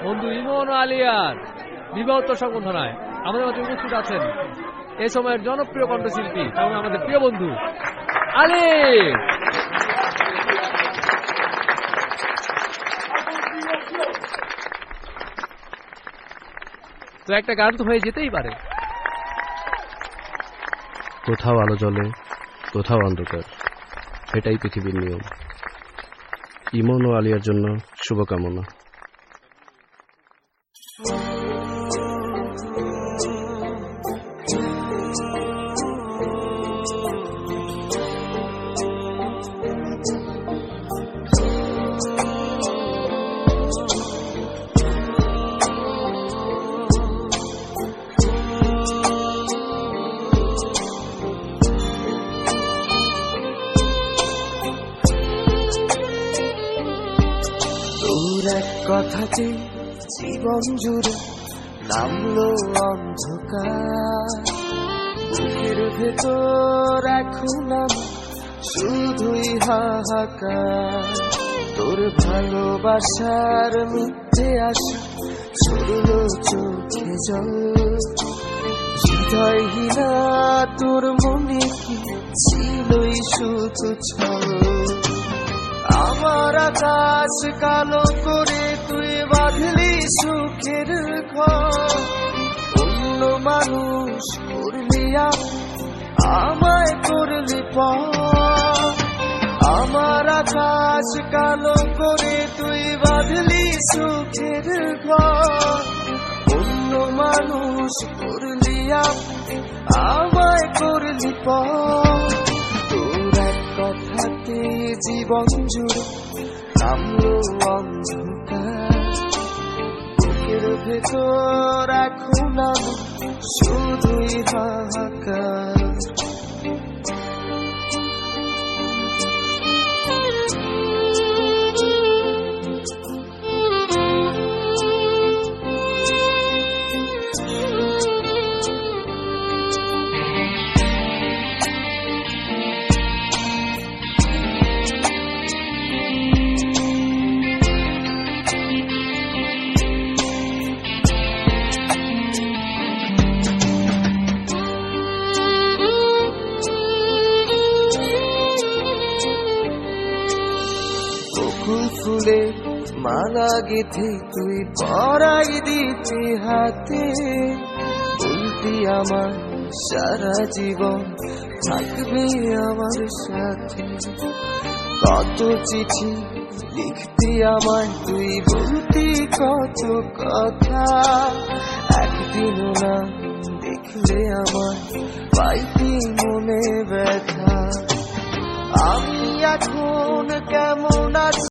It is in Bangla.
বন্ধু ইমন ও আলিয়ার বিবাহোত্তর সংবর্ধনায় আমাদের মাঝে উপস্থিত আছেন এ সময়ের জনপ্রিয় কণ্ঠশিল্পী এবং আমাদের প্রিয় বন্ধু আলী। তো একটা গান তো হয়ে যেতেই পারে। কোথাও আলো জ্বলে, কোথাও অন্ধকার, এটাই পৃথিবীর নিয়ম। ইমন ও আলিয়ার জন্য শুভকামনা। এক কথাতে জীবন জুড়ে নামলো অন্ধকার, বুকের ভেতর এখন শুধুই হাহাকার। তোর ভালোবাসার মিথ্যে আশা ছড়লো চোখে জল, হৃদয়হীনা তোর মনে কি ছিলই শুধু ছল। আমার আকাশ কালো করে তুই বাঁধলি সুখের ঘর, অন্য মানুষ করলি আমায় করলি পর। আমার আকাশ কালো করে তুই বাঁধলি সুখের ঘর, অন্য মানুষ করলি আমায় করলি পর। কথাতে জীবন জুড়ে নামলো অন্ধকার, বুকের ভেতর এখন শুধুই হাহাকার। ফুলে মালা গেথে তুই পরাই দিতে হাতে, বলতি আমার সারা জীবন থাকবে আমার সাথে। কত চিঠি লিখতি আমায় তুই, বলতি কত কথা, একদিনও না দেখলে আমায় পাইতি মনে ব্যথা। আমি এখন কেমন আছি